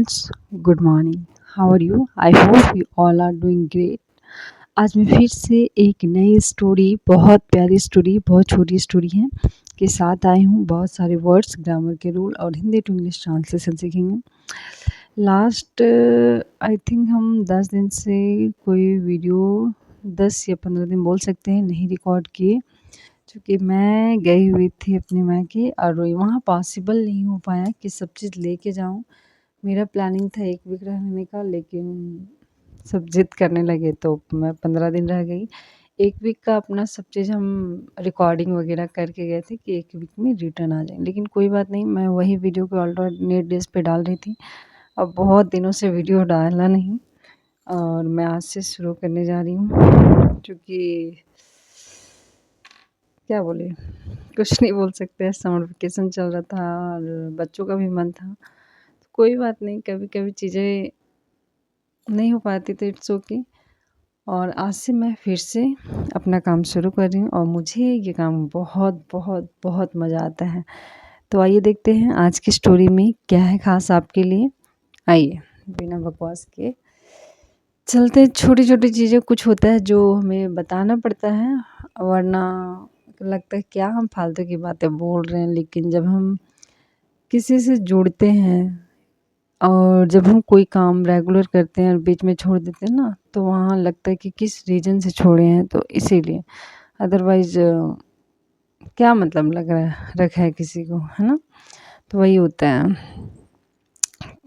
Friends, good morning. How are you? I hope you all are doing great. आज मैं फिर से एक नई स्टोरी, बहुत प्यारी स्टोरी, बहुत छोटी स्टोरी है के साथ आई हूँ। बहुत सारे वर्ड्स, ग्रामर के रूल और हिंदी टू इंग्लिश ट्रांसलेशन सीखेंगे। लास्ट आई थिंक हम 10 दिन से कोई वीडियो 10 या 15 दिन बोल सकते हैं नहीं रिकॉर्ड किए, क्योंकि मैं गई हुई थी अपने मायके और वहाँ पॉसिबल नहीं हो पाया कि सब चीज़ लेके जाऊँ। मेरा प्लानिंग था 1 वीक रहने का, लेकिन सब ज़िद करने लगे तो मैं 15 दिन रह गई। 1 वीक का अपना सब चीज़ हम रिकॉर्डिंग वगैरह करके गए थे कि 1 वीक में रिटर्न आ जाएँ, लेकिन कोई बात नहीं, मैं वही वीडियो को अल्टरनेट डेज़ पे डाल रही थी। अब बहुत दिनों से वीडियो डाला नहीं और मैं आज से शुरू करने जा रही हूँ, क्योंकि क्या बोले, कुछ नहीं बोल सकते। समर वेकेशन चल रहा था और बच्चों का भी मन था, तो कोई बात नहीं, कभी-कभी चीज़ें नहीं हो पाती तो इट्स ओके। और आज से मैं फिर से अपना काम शुरू कर रही हूँ और मुझे ये काम बहुत बहुत बहुत मज़ा आता है। तो आइए देखते हैं आज की स्टोरी में क्या है ख़ास आपके लिए। आइए बिना बकवास के चलते हैं। छोटी-छोटी चीज़ें कुछ होता है जो हमें बताना पड़ता है, वरना लगता है क्या हम फालतू की बातें बोल रहे हैं। लेकिन जब हम किसी से जुड़ते हैं और जब हम कोई काम रेगुलर करते हैं और बीच में छोड़ देते हैं ना, तो वहाँ लगता है कि किस रीज़न से छोड़े हैं, तो इसीलिए। अदरवाइज़ क्या मतलब लग रहा है रखा है किसी को, है ना? तो वही होता है।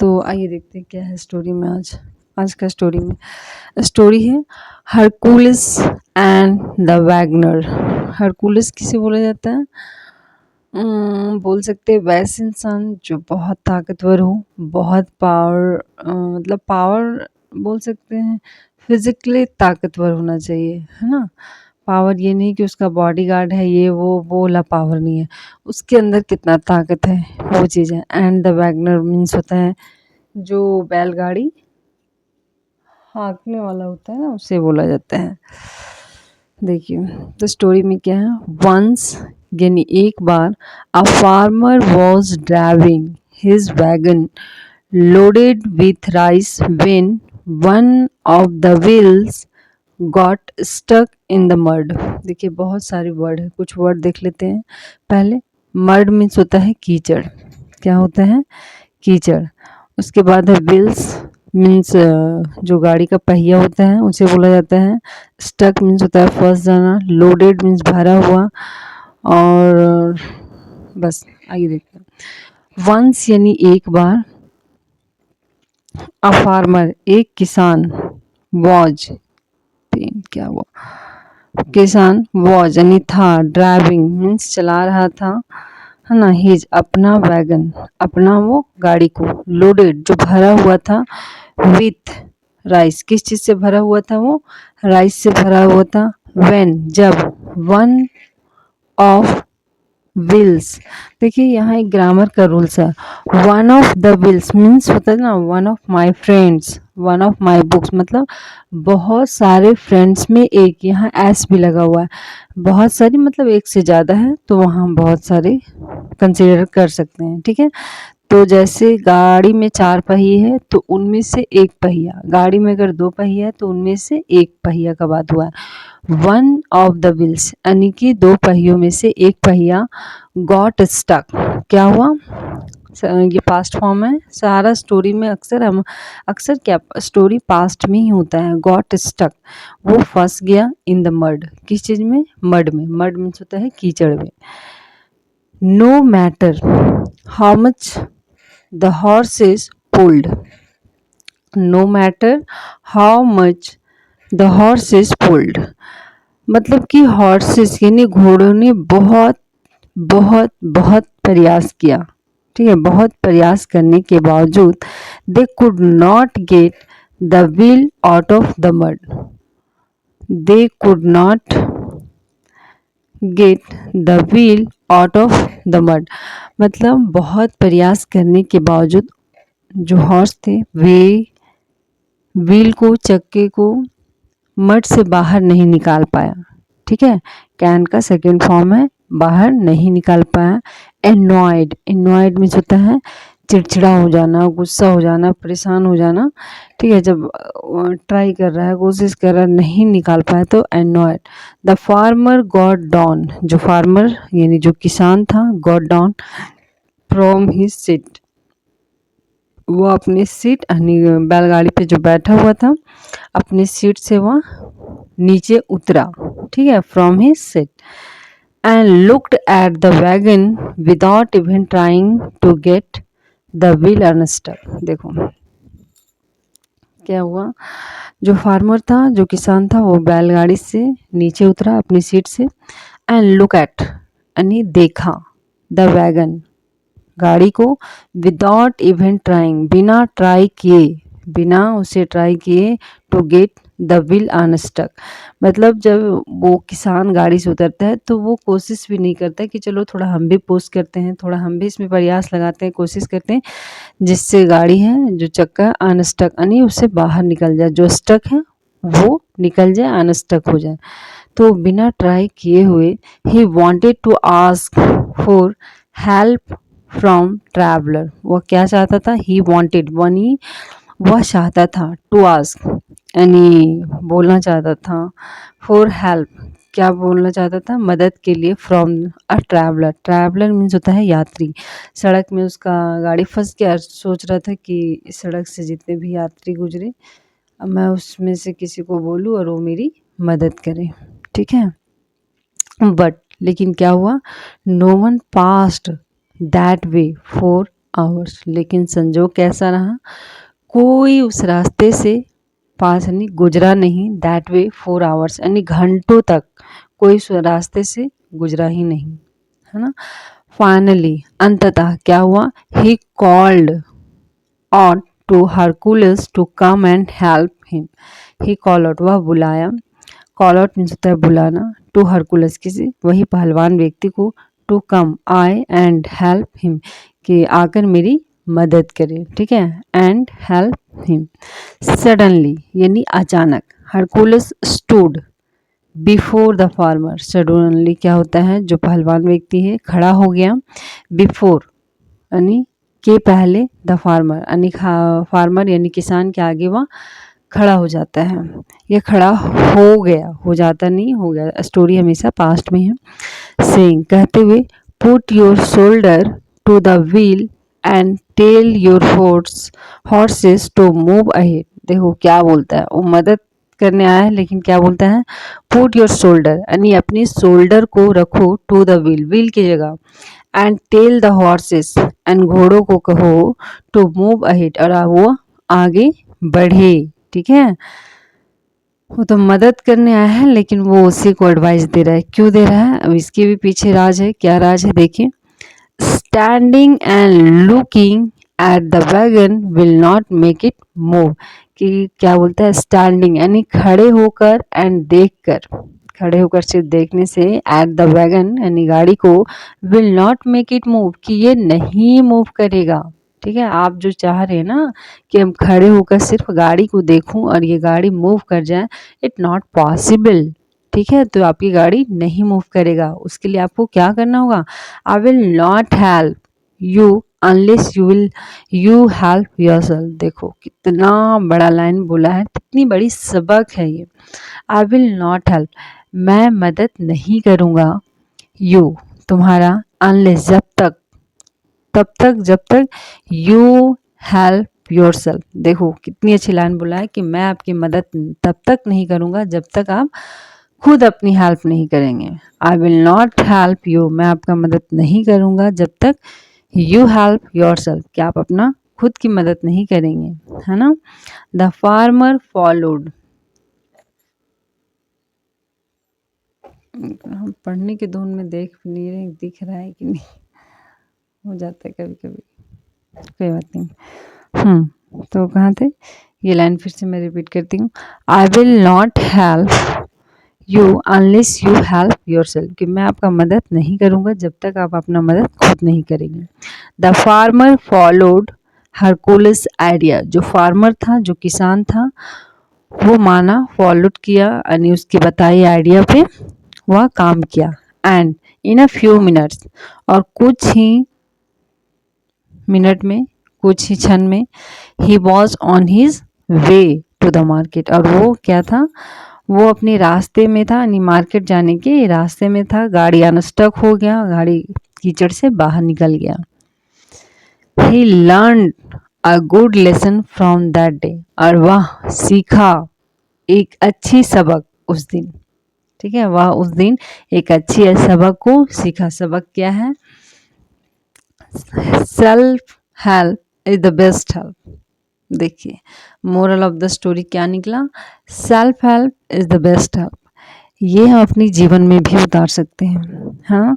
तो आइए देखते हैं क्या है स्टोरी में आज का स्टोरी है Hercules and the Wagner. Hercules किसे बोला जाता है? बोल सकते हैं वैसे इंसान जो बहुत ताकतवर हो, बहुत मतलब पावर बोल सकते हैं, फिज़िकली ताकतवर होना चाहिए, है ना? पावर ये नहीं कि उसका बॉडीगार्ड है ये वो वाला पावर नहीं है, उसके अंदर कितना ताकत है वो चीज़ है। एंड द वैगनर मीन्स होता है जो बैलगाड़ी हाँकने वाला होता है ना, उसे बोला जाता है। देखिए तो स्टोरी में क्या है। वंस यानी एक बार a farmer was driving his wagon loaded with rice when one of the wheels got stuck in the mud. देखिए बहुत सारे वर्ड है, कुछ वर्ड देख लेते हैं पहले। मड मीन्स होता है कीचड़। क्या होता है? कीचड़। उसके बाद है व्हील्स मीन्स जो गाड़ी का पहिया होता है उसे बोला जाता है। स्टक मीन्स होता है फंस जाना। लोडेड मीन्स भरा हुआ। और बस आइए देखते हैं। वंस यानी एक बार, अ फार्मर एक किसान, वॉज क्या हुआ, किसान वॉज यानी था, ड्राइविंग मीन्स चला रहा था, है ना, हिज अपना वैगन अपना वो गाड़ी को, लोडेड जो भरा हुआ था, विथ राइस किस चीज़ से भरा हुआ था वो, राइस से भरा हुआ था। व्हेन जब, वन ऑफ व्हील्स। देखिए यहाँ एक ग्रामर का रूल्स है। One of the wheels means होता है ना one of my friends, one of my books, मतलब बहुत सारे फ्रेंड्स में एक, यहाँ एस भी लगा हुआ है। बहुत सारी मतलब एक से ज़्यादा है तो वहाँ बहुत सारे कंसिडर कर सकते हैं, ठीक है। तो जैसे गाड़ी में 4 पहिए हैं तो उनमें से एक पहिया, गाड़ी में अगर 2 पहिया है तो उनमें से एक पहिया का बात हुआ है। वन ऑफ द व्हील्स यानी कि 2 पहियों में से एक पहिया गॉट स्टक, क्या हुआ, ये पास्ट फॉर्म है। सारा स्टोरी में अक्सर क्या स्टोरी पास्ट में ही होता है। गॉट स्टक वो फंस गया, इन द मड किस चीज़ में, मड में। मड मीन्स होता है कीचड़ में। No matter how much the horse is pulled, no matter how much the horse is pulled, मतलब कि हॉर्सेस यानी घोड़ों ने बहुत बहुत बहुत प्रयास किया, ठीक है, बहुत प्रयास करने के बावजूद they could not gate the wheel out of the mud, they could not gate the wheel out of the mud, मतलब बहुत प्रयास करने के बावजूद जो हॉर्स थे वे व्हील को, चक्के को मड से बाहर नहीं निकाल पाया, ठीक है। कैन का सेकेंड फॉर्म है, बाहर नहीं निकाल पाया। एनॉयड, एनॉयड मीन्स होता है चिड़चिड़ा हो जाना, गुस्सा हो जाना, परेशान हो जाना, ठीक है। जब ट्राई कर रहा है, कोशिश कर रहा है, नहीं निकाल पाया तो annoyed. The farmer got down, जो फार्मर यानी जो किसान था, got down from his seat, वो अपनी सीट यानी बैलगाड़ी पे जो बैठा हुआ था अपनी सीट से वह नीचे उतरा, ठीक है, from his seat and looked at the wagon without even trying to get the wheel unstuck. देखो क्या हुआ, जो फार्मर था, जो किसान था, वो बैलगाड़ी से नीचे उतरा अपनी सीट से एंड लुक एट यानी देखा द वैगन गाड़ी को विदाउट इवन ट्राइंग बिना ट्राई किए, बिना उसे ट्राई किए to get the wheel unstuck. मतलब जब वो किसान गाड़ी से उतरता है तो वो कोशिश भी नहीं करता कि चलो थोड़ा हम भी पुश करते हैं, थोड़ा हम भी इसमें प्रयास लगाते हैं, कोशिश करते हैं जिससे गाड़ी है जो चक्का अनस्टक यानी उससे बाहर निकल जाए, जो स्टक है वो निकल जाए, अनस्टक हो जाए। तो बिना ट्राई किए हुए ही wanted to ask for help from traveller, वो क्या चाहता था, ही वॉन्टेड वनी वह चाहता था, टू आस्क यानी बोलना चाहता था, फॉर हेल्प क्या बोलना चाहता था, मदद के लिए, from a traveller, traveller means होता है यात्री। सड़क में उसका गाड़ी फंस गया, सोच रहा था कि इस सड़क से जितने भी यात्री गुजरे अब मैं उसमें से किसी को बोलूँ और वो मेरी मदद करे, ठीक है। बट लेकिन क्या हुआ, no one passed that way for hours, लेकिन संजोग कैसा रहा, कोई उस रास्ते से पास यानी गुजरा नहीं, दैट वे फॉर आवर्स यानी घंटों तक कोई उस रास्ते से गुजरा ही नहीं, है ना। फाइनली अंततः क्या हुआ, he called on to Hercules to come and help him, he call out वह बुलाया, कॉल आउट मीन्स होता है बुलाना, टू हरकुलस किसी वही पहलवान व्यक्ति को, टू कम आए एंड हेल्प हिम कि आकर मेरी मदद करे, ठीक है, एंड हेल्प हिम। सडनली यानी अचानक, Hercules stood before the farmer, suddenly क्या होता है, जो पहलवान व्यक्ति है खड़ा हो गया, बिफोर यानी के पहले, द फार्मर यानी फार्मर यानी किसान के आगे वह खड़ा हो जाता है, ये खड़ा हो गया, हो जाता नहीं, हो गया, स्टोरी हमेशा पास्ट में है। सेइंग कहते हुए, put your shoulder to the wheel and tell your horses to move ahead. देखो क्या बोलता है, वो मदद करने आया है लेकिन क्या बोलता है, पुट योर शोल्डर यानी अपनी शोल्डर को रखो टू द व्हील, व्हील की जगह, and tell the horses and घोड़ों को कहो टू मूव अहेड और वो आगे बढ़े, ठीक है। वो तो मदद करने आया है लेकिन वो उसी को एडवाइस दे रहा है, क्यों दे रहा है, अब इसके भी पीछे राज है, क्या राज है देखिए। Standing and looking at the wagon will not make it move, कि क्या बोलता है, स्टैंडिंग यानी खड़े होकर एंड देखकर, खड़े होकर सिर्फ देखने से, एट द वैगन यानी गाड़ी को, will not make it move कि ये नहीं मूव करेगा, ठीक है। आप जो चाह रहे हैं ना कि हम खड़े होकर सिर्फ गाड़ी को देखूं और ये गाड़ी मूव कर जाए, इट नॉट पॉसिबल, ठीक है। तो आपकी गाड़ी नहीं मूव करेगा, उसके लिए आपको क्या करना होगा, I will not help you unless you help yourself. देखो कितना बड़ा लाइन बोला है, कितनी बड़ी सबक है ये। आई विल नॉट हेल्प, मैं मदद नहीं करूँगा, यू तुम्हारा, अनलेस जब तक, तब तक जब तक, यू हेल्प योरसेल्फ। देखो कितनी अच्छी लाइन बोला है कि मैं आपकी मदद तब तक नहीं करूँगा जब तक आप खुद अपनी हेल्प नहीं करेंगे। I will not help you, मैं आपका मदद नहीं करूँगा जब तक यू हेल्प योरसेल्फ, कि आप अपना खुद की मदद नहीं करेंगे, है ना। द फार्मर फॉलोड, हम पढ़ने के धुन में देख नहीं रहे, दिख रहा है कि नहीं, हो जाता है कभी कभी, कोई बात नहीं। तो कहाँ थे, ये लाइन फिर से मैं रिपीट करती हूँ, I will not help you unless you help yourself, कि मैं आपका मदद नहीं करूँगा जब तक आप अपना मदद खुद नहीं करेंगे। The farmer followed Hercules idea, जो फार्मर था, जो किसान था, वो माना, फॉलोड किया यानी उसकी बताई आइडिया पे वह काम किया, and in a few minutes और कुछ ही मिनट में, कुछ ही क्षण में ही was on his way to the market, और वो क्या था, वो अपने रास्ते में था, यानी मार्केट जाने के रास्ते में था। गाड़ी अनस्टक हो गया, गाड़ी कीचड़ से बाहर निकल गया। He learn a good lesson from that day, और वह सीखा एक अच्छी सबक उस दिन। ठीक है, वह उस दिन एक अच्छी सबक को सीखा। सबक क्या है? Self help is the best help. देखिए, मोरल ऑफ द स्टोरी क्या निकला? Self help is the best help. ये हम अपनी जीवन में भी उतार सकते हैं। हाँ,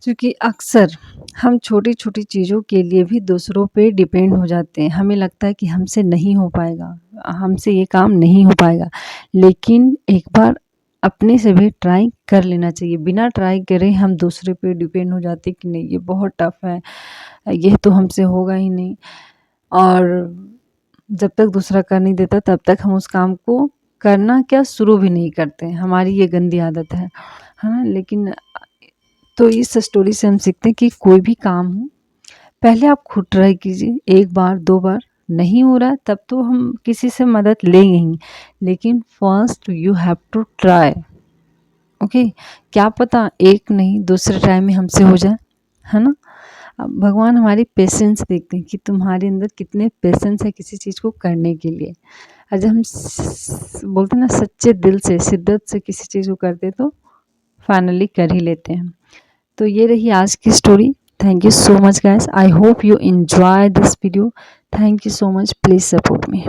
क्योंकि अक्सर हम छोटी छोटी चीज़ों के लिए भी दूसरों पे डिपेंड हो जाते हैं। हमें लगता है कि हमसे नहीं हो पाएगा, हमसे ये काम नहीं हो पाएगा, लेकिन एक बार अपने से भी ट्राई कर लेना चाहिए। बिना ट्राई करे हम दूसरे पे डिपेंड हो जाते कि नहीं, ये बहुत टफ है, ये तो हमसे होगा ही नहीं, और जब तक दूसरा कर नहीं देता तब तक हम उस काम को करना क्या शुरू भी नहीं करते। हमारी ये गंदी आदत है। हाँ, लेकिन तो इस स्टोरी से हम सीखते हैं कि कोई भी काम हो, पहले आप खुद ट्राई कीजिए। एक बार दो बार नहीं हो रहा है तब तो हम किसी से मदद लेंगे ही, लेकिन first you have to try. Okay, क्या पता एक नहीं दूसरे ट्राई में हमसे हो जाए, है ना। अब भगवान हमारी पेशेंस देखते हैं कि तुम्हारे अंदर कितने पेशेंस है किसी चीज़ को करने के लिए। और जब हम बोलते हैं ना सच्चे दिल से शिद्दत से किसी चीज़ को करते तो फाइनली कर ही लेते हैं। तो ये रही आज की story. Thank you so much guys, I hope you enjoy this video. Thank you so much, please support me.